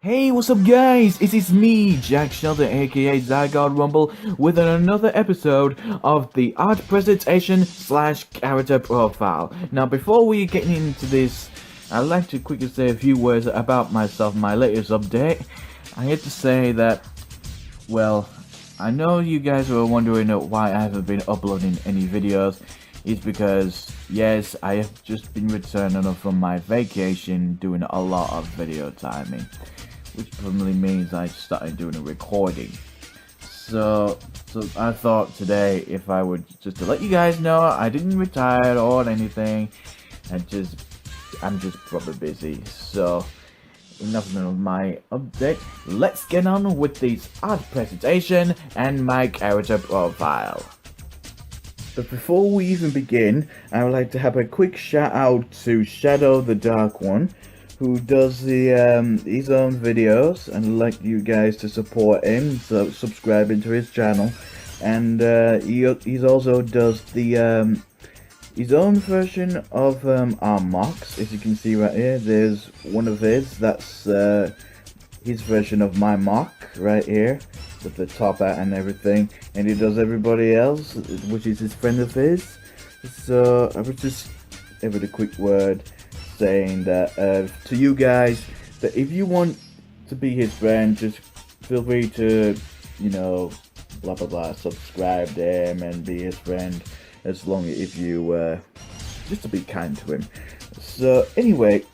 Hey, what's up guys? It is me, Jack Shelton aka ZygardeRumble with another episode of the art presentation slash character profile. Now before we get into this, I'd like to quickly say a few words about myself, my latest update. I had to say that, well, I know you guys were wondering why I haven't been uploading any videos. It's because, yes, I have just been returning from my vacation doing a lot of video timing, which probably means I started doing a recording. So I thought today, if I would just to let you guys know, I didn't retire or anything. I'm just probably busy. So enough of my update. Let's get on with this art presentation and my character profile. But before we even begin, I would like to have a quick shout out to Shadow the Dark One, who does the his own videos, and I'd like you guys to support him, so subscribing to his channel. And he also does the his own version of our mocks. As you can see right here, there's one of his. That's his version of my mock right here, with the top hat and everything. And he does everybody else, which is his friend of his. So I would just give it a quick word saying that to you guys, that if you want to be his friend, just feel free to, you know, blah blah blah, subscribe to him and be his friend, as long as you just to be kind to him. So anyway,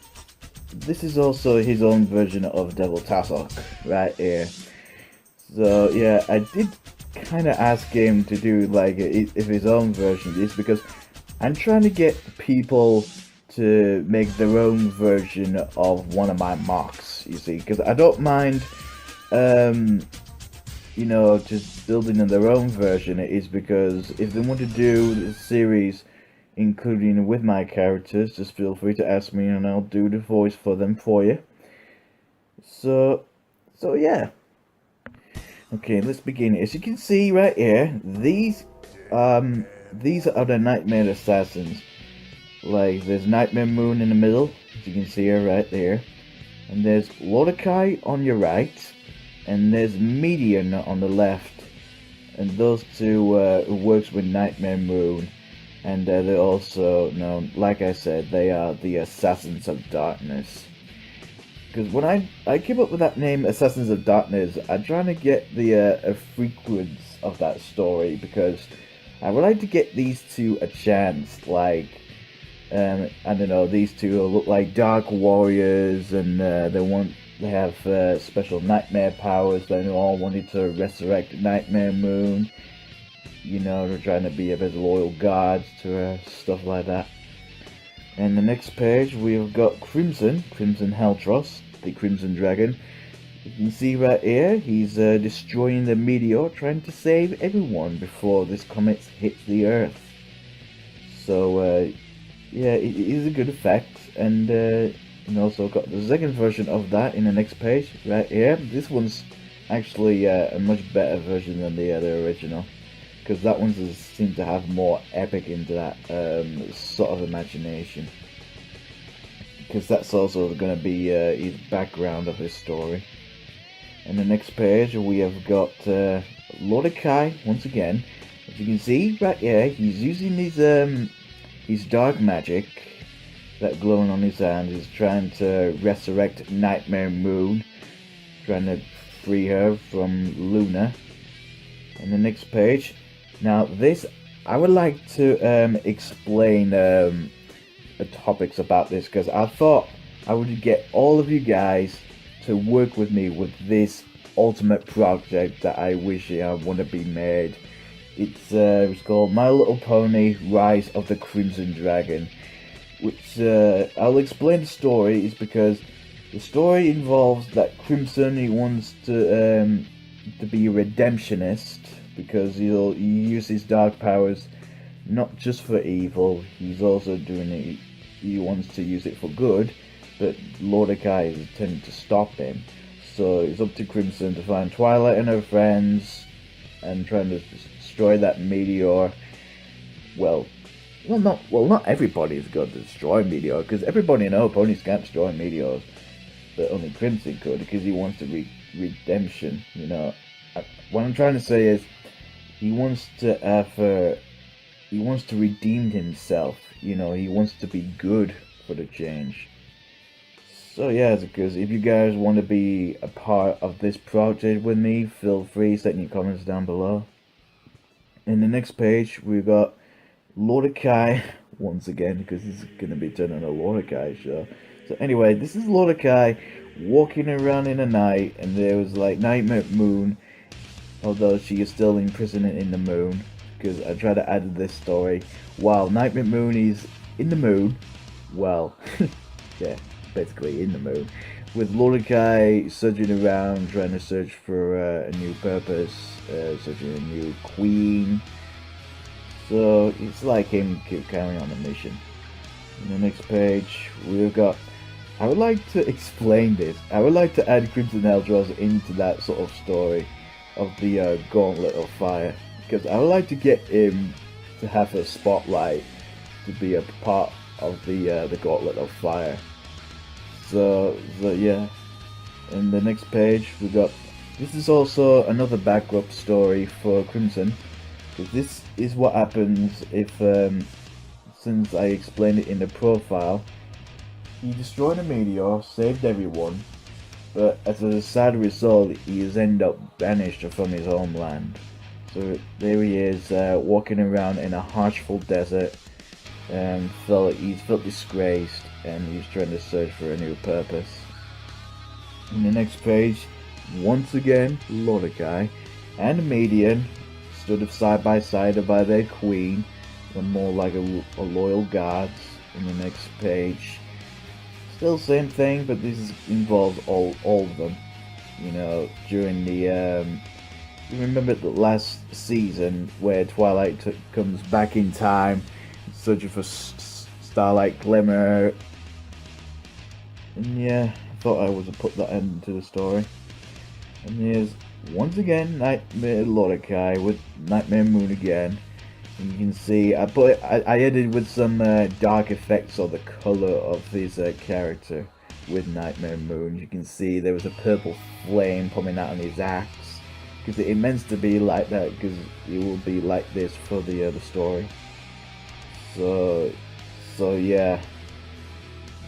this is also his own version of Devil Tassock right here. So yeah, I did kind of ask him to do like if his own version of this, because I'm trying to get people to make their own version of one of my mocks, you see, because I don't mind you know, just building their own version. It is because if they want to do the series including with my characters, just feel free to ask me and I'll do the voice for them for you. So yeah. Okay, let's begin. As you can see right here, these are the Nightmare Assassins. Like, there's Nightmare Moon in the middle, as you can see her right there. And there's Mordecai on your right, and there's Median on the left. And those two works with Nightmare Moon. And they're also known, like I said, they are the Assassins of Darkness. Because when I came up with that name, Assassins of Darkness, I'm trying to get the frequency of that story, because I would like to get these two a chance. Like, I don't know, these two look like dark warriors, and they have special nightmare powers. They all wanted to resurrect Nightmare Moon. You know, they're trying to be as loyal guards to her, stuff like that. And the next page, we've got Crimson Heltros, the Crimson Dragon. You can see right here, he's destroying the meteor, trying to save everyone before this comet hits the Earth. So, yeah, it is a good effect. And also got the second version of that in the next page, right here. This one's actually a much better version than the other original, because that one seems to have more epic into that sort of imagination. Because that's also going to be his background of his story. And the next page we have got Mordecai once again. As you can see right here, he's using his dark magic, that glowing on his hand. He's trying to resurrect Nightmare Moon, trying to free her from Luna. And the next page. Now this, I would like to explain the topics about this, because I thought I would get all of you guys to work with me with this ultimate project that I wish I want to be made. It's called My Little Pony Rise of the Crimson Dragon, which I'll explain the story. Is because the story involves that Crimson, he wants to be a redemptionist, because he'll use his dark powers not just for evil, he's also doing it, he wants to use it for good, but Mordecai is intending to stop him. So it's up to Crimson to find Twilight and her friends and trying to destroy that meteor. Well, not everybody's got to destroy meteor, because everybody knows ponies can't destroy meteors. but only Crimson could because he wants to redemption. You know, what I'm trying to say is he wants to he wants to redeem himself. You know, he wants to be good for the change. So yeah, because if you guys want to be a part of this project with me, feel free set your comments down below. In the next page, we've got Lordekai once again, because this is going to be turning a Lordekai show. So anyway, this is Lordekai walking around in the night, and there was like Nightmare Moon, although she is still imprisoned in the moon, because I tried to add this story while Nightmare Moon is in the moon. Well, yeah, basically in the moon, with Lordekai searching around, trying to search for a new purpose, searching a new queen. So it's like him carrying on a mission. In the next page, we've got. I would like to explain this. I would like to add Crimson Eldros into that sort of story of the Gauntlet of Fire, because I would like to get him to have a spotlight, to be a part of the Gauntlet of Fire. So yeah. In the next page, we got. This is also another backup story for Crimson, because this is what happens if, since I explained it in the profile, he destroyed a meteor, saved everyone, but as a sad result, he has ended up banished from his homeland. So there he is, walking around in a harshful desert, and he's felt disgraced, and he's trying to search for a new purpose. In the next page, once again, Lordekai and Median stood side by side by their queen, and more like a loyal guards. In the next page, still same thing, but this involves all of them. You know, during the you remember the last season where Twilight comes back in time, searching for Starlight Glimmer, and yeah, I thought I was to put that into the story. And here's once again Nightmare Lordekai with Nightmare Moon again. And you can see I edited with some dark effects on the color of his character with Nightmare Moon. You can see there was a purple flame coming out on his axe, because it meant to be like that, because it will be like this for the story. So yeah,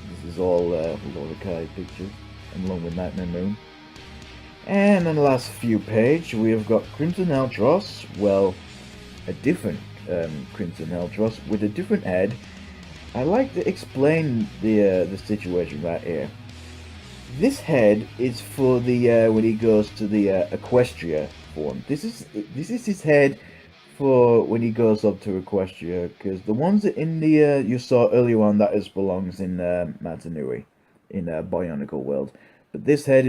this is all Lordekai pictures along with Nightmare Moon. And in the last few pages, we have got Crimson Eldros, well, a different Crimson Eldros with a different head. I like to explain the situation right here. This head is for the when he goes to the Equestria form. This is his head for when he goes up to Equestria, because the ones in the you saw earlier on, that belongs in Matanui, in Bionicle World, but this head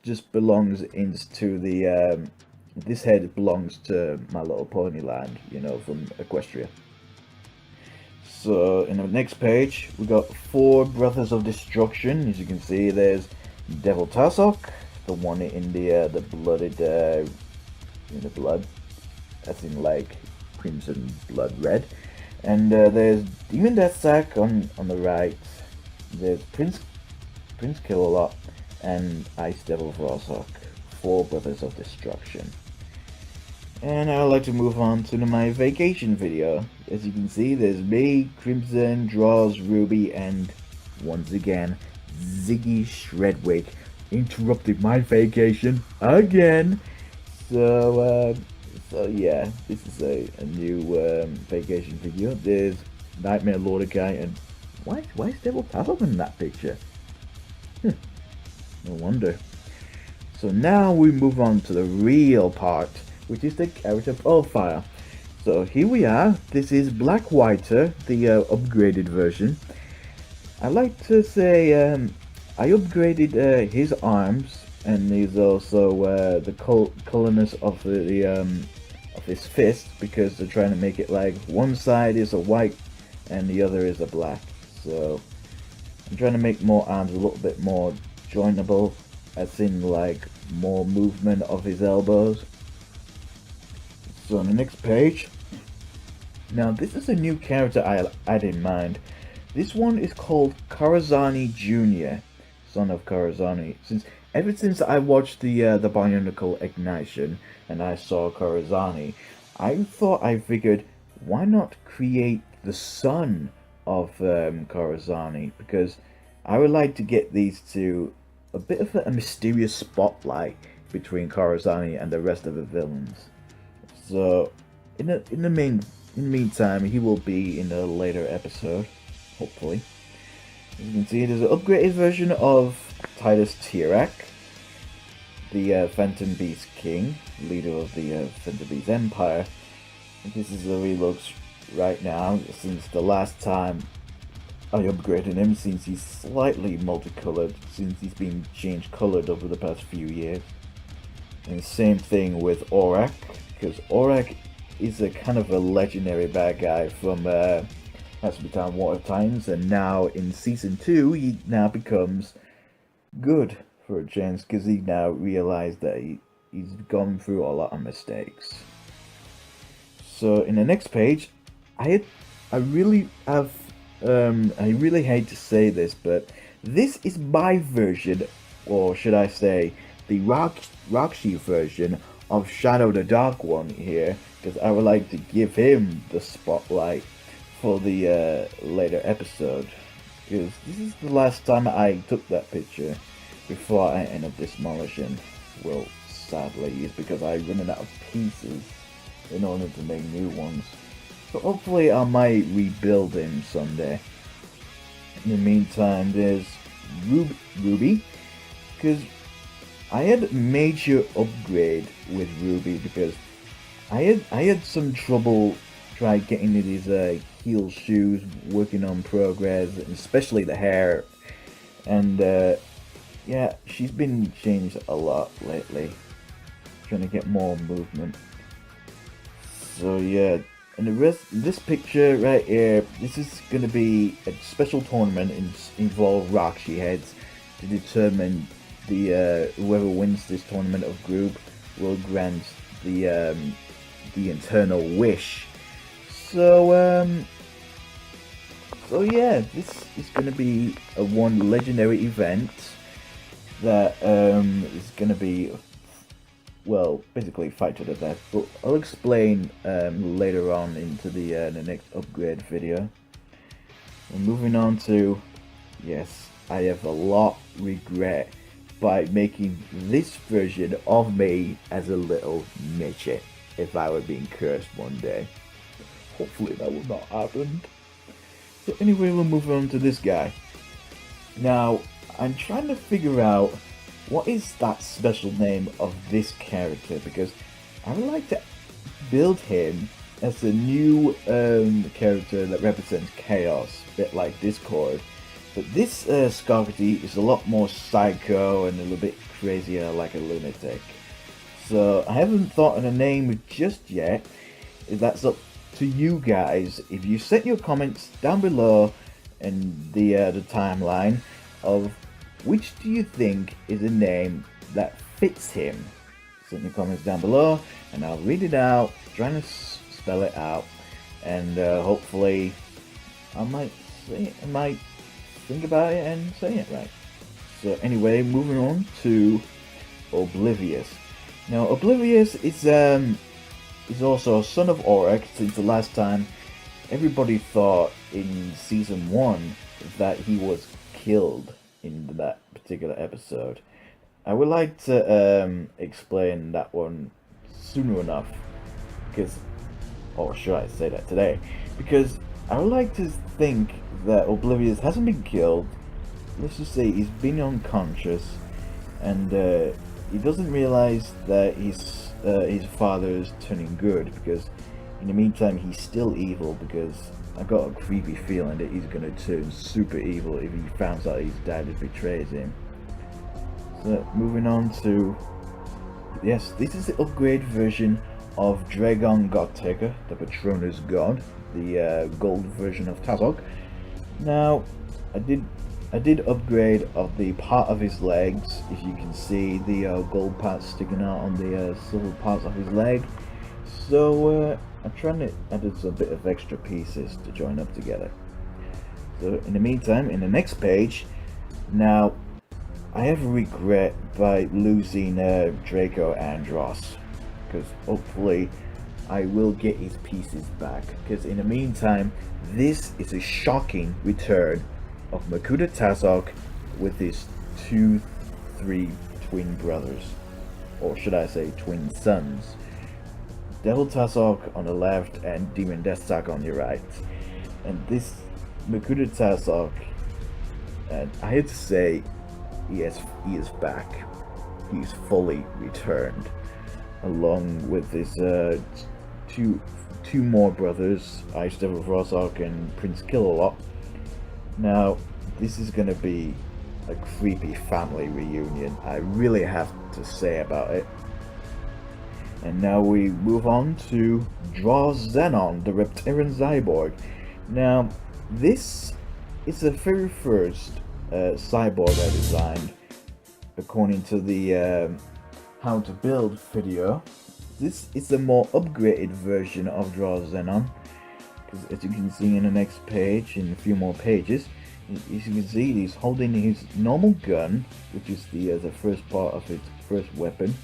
just belongs into the this head belongs to My Little Pony Land, you know, from Equestria. So in the next page, we got 4 Brothers of Destruction. As you can see, there's Devil Tarsok, the one in the blooded in the blood, as in like crimson blood red, and there's Demon Deathsack on the right. There's Prince Killalot and Ice Devil Tarsok, 4 Brothers of Destruction. And I'd like to move on to my vacation video. As you can see, there's me, Crimson, Draws, Ruby, and once again, Ziggy Shredwick interrupted my vacation again. So yeah, this is a new vacation video. There's Nightmare Lordekai, and why is Devil Tassel in that picture? No wonder. So now we move on to the real part, which is the character profile. So here we are. This is Black Whiter, the upgraded version. I like to say I upgraded his arms, and he's also the colorness of of his fist, because they're trying to make it like one side is a white and the other is a black. So I'm trying to make more arms a little bit more jointable, as in like more movement of his elbows. So on the next page, now this is a new character I had in mind. This one is called Karazani Jr. son of Corazani. Ever since I watched the Bionicle Ignition and I saw Corazani, I figured, why not create the son of Corazani? Because I would like to get these two a bit of a mysterious spotlight between Corazani and the rest of the villains. So, in the meantime, he will be in a later episode, hopefully. As you can see, there's an upgraded version of Titus Tirak, the Phantom Beast King, leader of the Phantom Beast Empire. And this is how he looks right now, since the last time I upgraded him, since he's slightly multicolored, since he's been changed colored over the past few years. And same thing with Aurak, because Aurak is a kind of a legendary bad guy from Hasbatan Water Times, and now in Season 2 he now becomes good for a chance, because he now realized that he's gone through a lot of mistakes. So in the next page, I really hate to say this, but this is my version, or should I say, the Roxy version of Shadow the Dark One here, because I would like to give him the spotlight for the later episode, because this is the last time I took that picture before I end up demolishing. Well, sadly, it's because I'm running out of pieces in order to make new ones. So hopefully I might rebuild him someday. In the meantime, there's Ruby, because I had a major upgrade with Ruby, because I had some trouble trying getting into these heel shoes, working on progress, and especially the hair. And yeah, she's been changed a lot lately, trying to get more movement. So yeah, and the rest, this picture right here, this is going to be a special tournament involve Roxy heads to determine the whoever wins this tournament of group will grant the internal wish. So yeah, this is going to be a one legendary event that is going to be, well, basically fight to the death, but I'll explain later on into the next upgrade video. And moving on to, yes, I have a lot regret by making this version of me as a little midget if I were being cursed one day. Hopefully that will not happen. So anyway, we'll move on to this guy. Now, I'm trying to figure out what is that special name of this character, because I would like to build him as a new character that represents chaos, a bit like Discord. But this Scargity is a lot more psycho and a little bit crazier, like a lunatic. So I haven't thought of a name just yet. That's up to you guys. If you set your comments down below in the timeline of which do you think is a name that fits him, send your comments down below and I'll read it out, trying to spell it out, and hopefully I might think about it and say it right. So anyway, moving on to Oblivious. Now Oblivious is also a son of Aurak, since the last time everybody thought in Season 1 that he was killed in that particular episode. I would like to explain that one sooner enough, because, or should I say that today, because I would like to think that Oblivious hasn't been killed. Let's just say he's been unconscious, and he doesn't realize that his father is turning good, because in the meantime he's still evil, because I got a creepy feeling that he's gonna turn super evil if he finds out his dad has betrayed him. So moving on to, yes, this is the upgrade version of Dragon Godtaker, the Patronus God, the gold version of Tazok. Now, I did upgrade of the part of his legs. If you can see the gold parts sticking out on the silver parts of his leg. So I'm trying to add a bit of extra pieces to join up together. So in the meantime, in the next page, now I have regret by losing Draco Andros, because hopefully I will get his pieces back, because in the meantime this is a shocking return of Makuta Tazok with his 2-3 twin brothers, or should I say twin sons. Devil Tazok on the left and Demon Deathstalk on the right. And this Makuta Tazok, and I had to say, he is back. He's fully returned, along with his two more brothers, Ice Devil Rosok and Prince Killalot. Now, this is gonna be a creepy family reunion, I really have to say about it. And now we move on to Draw Xenon, the Reptarian Cyborg. Now, this is the very first cyborg I designed, according to the how to build video. This is a more upgraded version of Draw Xenon, because as you can see in the next page, in a few more pages, as you can see, he's holding his normal gun, which is the first part of his first weapon,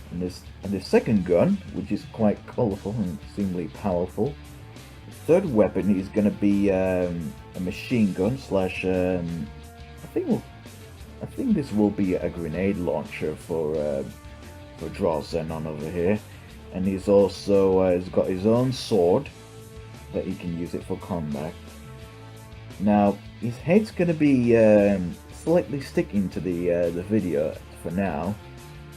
and the second gun, which is quite colorful and extremely powerful. The third weapon is going to be a machine gun slash I think this will be a grenade launcher for Draw Xenon over here. And he's also he's got his own sword that he can use it for combat. Now his head's gonna be slightly sticking to the video for now,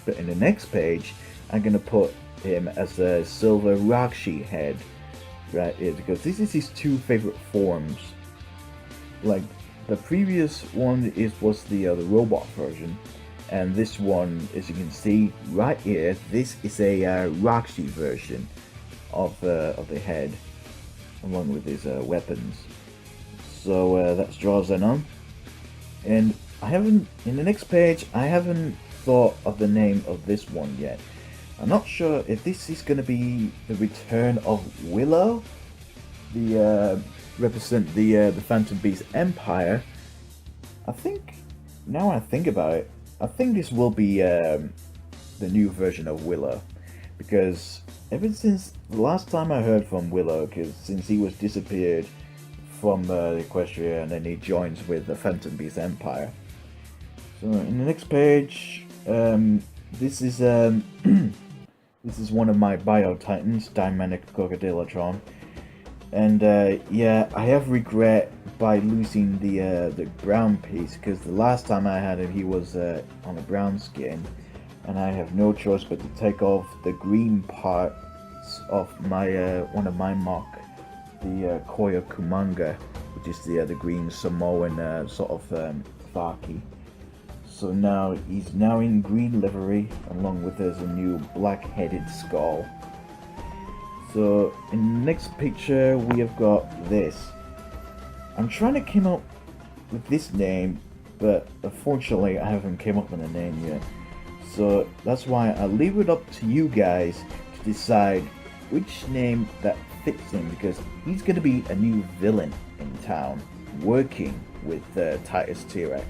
but in the next page I'm gonna put him as a silver Rakshi head right here, because this is his two favorite forms. Like the previous one was the robot version, and this one, as you can see right here, this is a Rakshi version of the head, along with his weapons. So that's Draw Xenon. And in the next page, I haven't thought of the name of this one yet. I'm not sure if this is going to be the return of Willow, represent the Phantom Beast Empire. I think, now I think about it, I think this will be the new version of Willow, because ever since the last time I heard from Willow, because since he was disappeared from Equestria and then he joins with the Phantom Beast Empire. So in the next page, this is this is one of my Bio Titans, Dynamic Crocodilotron. And yeah, I have regret by losing the brown piece, because the last time I had him he was on a brown skin, and I have no choice but to take off the green parts of my one of my mock, the Koya Kumanga, which is the green Samoan sort of Thaki. So now he's now in green livery, along with there's a new black-headed skull. So in the next picture we have got this. I'm trying to come up with this name, but unfortunately I haven't came up with a name yet. So that's why I leave it up to you guys to decide which name that fits in, because he's going to be a new villain in town, working with Titus Tirek.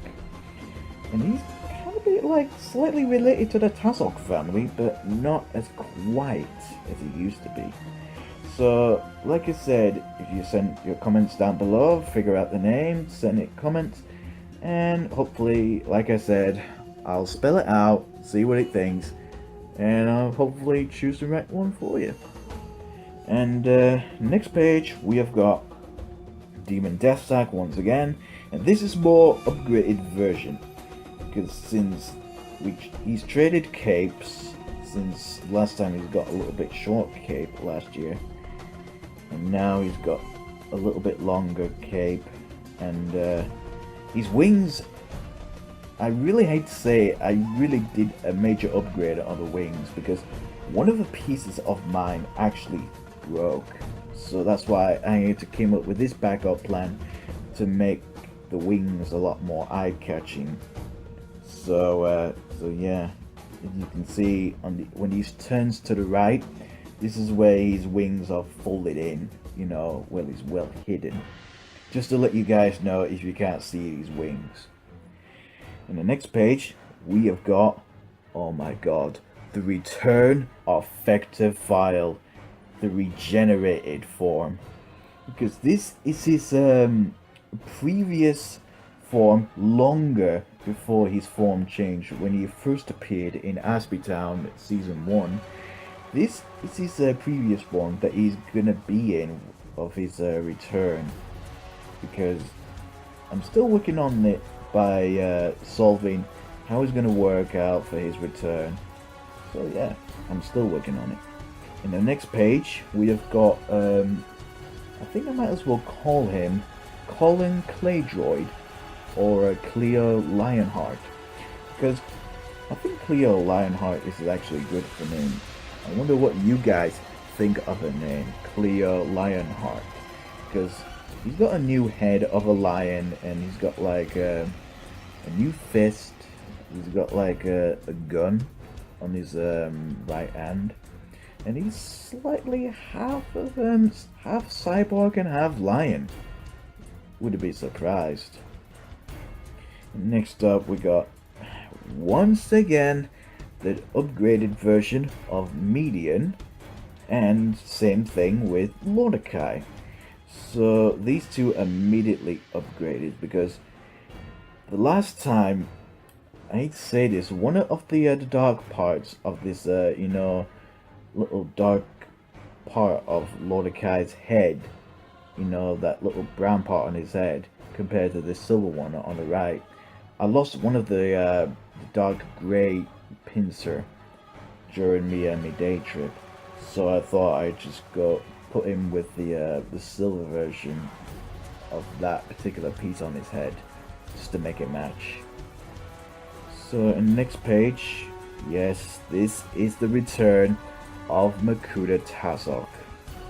And he's kind of be like slightly related to the Tazok family, but not as quite as he used to be. So, like I said, if you send your comments down below, figure out the name, send it comments, and hopefully, like I said, I'll spell it out, see what it thinks, and I'll hopefully choose the right one for you. And next page, we have got Demon Deathstalk once again, and this is more upgraded version, because since he's traded capes, since last time he's got a little bit short cape last year, and now he's got a little bit longer cape, and his wings, I really hate to say it, I really did a major upgrade on the wings, because one of the pieces of mine actually broke. So that's why I had to come up with this backup plan to make the wings a lot more eye-catching. So yeah, as you can see when he turns to the right, this is where his wings are folded in, you know, well, he's well hidden. Just to let you guys know if you can't see his wings. In the next page, we have got, oh my god, the return of Vector File, the regenerated form. Because this is his previous form longer before his form changed when he first appeared in Aspie Town Season 1. This is his previous form that he's gonna be in of his return. Because I'm still working on it by solving how it's gonna work out for his return. So yeah, I'm still working on it. In the next page, we have got, I think I might as well call him Colin Claydroid or Cleo Lionheart. Because I think Cleo Lionheart is actually good for name. I wonder what you guys think of the name, Cleo Lionheart. Because he's got a new head of a lion and he's got like a new fist. He's got like a gun on his right hand. And he's slightly half cyborg and half lion. Wouldn't be surprised. Next up we got, once again, the upgraded version of Median, and same thing with Mordecai. So these two immediately upgraded because the last time, I hate to say this, one of the dark parts of this little dark part of Mordecai's head, that little brown part on his head compared to the silver one on the right, I lost one of the dark gray pincer during my day trip, so I thought I'd just go put him with the silver version of that particular piece on his head just to make it match. So in the next page, yes, this is the return of Makuta Tazok.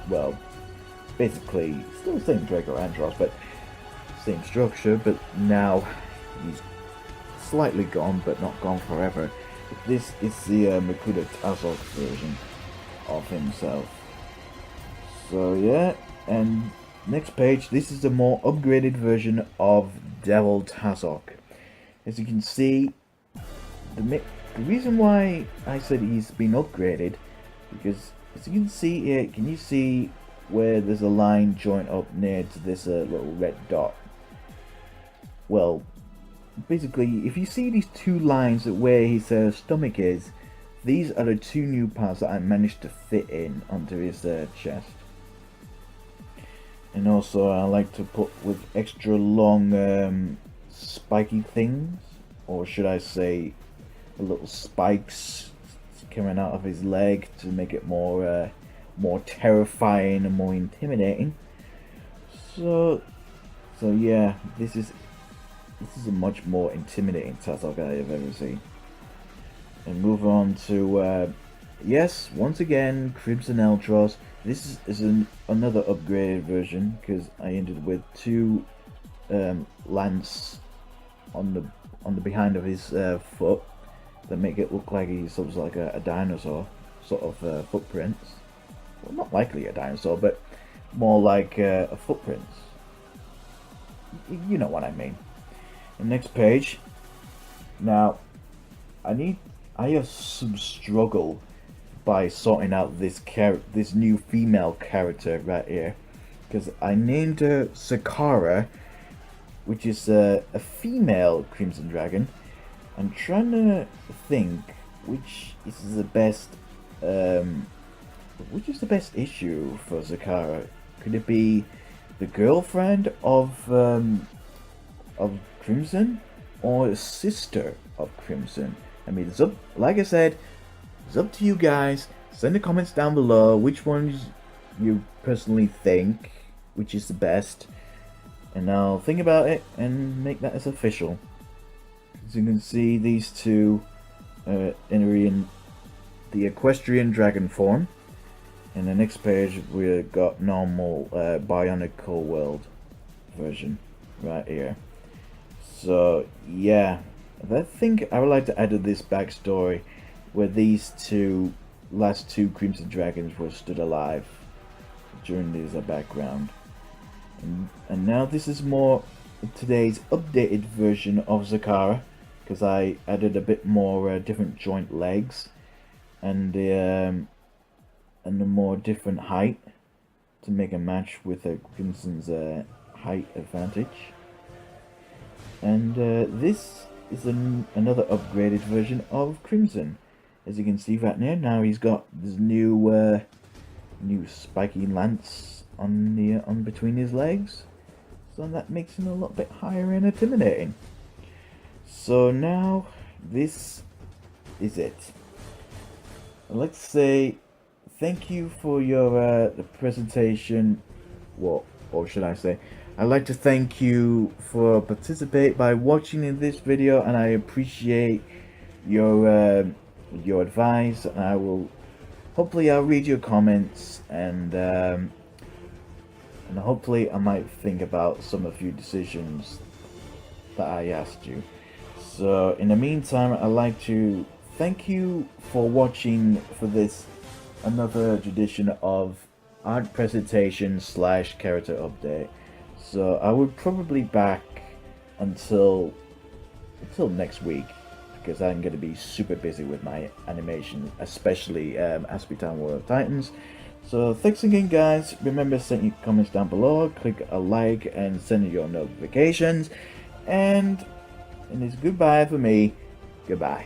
Well, basically still the same Draco Andros, but same structure, but now he's slightly gone, but not gone forever. This is the Makuta Tazok version of himself. So yeah, and next page, this is the more upgraded version of Devil Tazok. As you can see, the reason why I said he's been upgraded, because as you can see here, can you see where there's a line joint up near to this little red dot? Well, basically, if you see these two lines where his stomach is, these are the two new parts that I managed to fit in onto his chest. And also I like to put with extra long spiky things, or should I say little spikes coming out of his leg to make it more terrifying and more intimidating. So yeah, this is a much more intimidating Tazok I have ever seen. And move on to yes, once again, Crimson Eltros. This is another upgraded version because I ended with two lance on the behind of his foot that make it look like he's sort of like a dinosaur sort of footprints. Well, not likely a dinosaur, but more like a footprints. You know what I mean. The next page. Now, I have some struggle by sorting out this new female character right here, because I named her Sakara, which is a female Crimson Dragon. I'm trying to think which is the best issue for Sakara. Could it be the girlfriend of Crimson, or a sister of Crimson? I mean, it's up, like I said, it's up to you guys. Send the comments down below which ones you personally think which is the best, and I'll think about it and make that as official. As you can see, these two entering the equestrian dragon form. And the next page we've got normal Bionicle World version right here. So yeah, I think I would like to add to this backstory where these last two Crimson Dragons were stood alive during this background. And now this is more today's updated version of Zakara, because I added a bit more different joint legs and a more different height to make a match with Crimson's height advantage. And this is another upgraded version of Crimson. As you can see right now he's got this new spiky lance on between his legs, so that makes him a little bit higher and intimidating. So now this is it. I'd like to say thank you for your the presentation. Well, or should I say, I'd like to thank you for participate by watching in this video, and I appreciate your advice. And I will hopefully I'll read your comments, and hopefully I might think about some of your decisions that I asked you. So in the meantime, I'd like to thank you for watching for this another edition of art presentation / character update. So I will probably back until next week, because I'm going to be super busy with my animation, especially Aspie World of Titans. So thanks again, guys. Remember, send your comments down below, click a like, and send your notifications. And it's goodbye for me. Goodbye.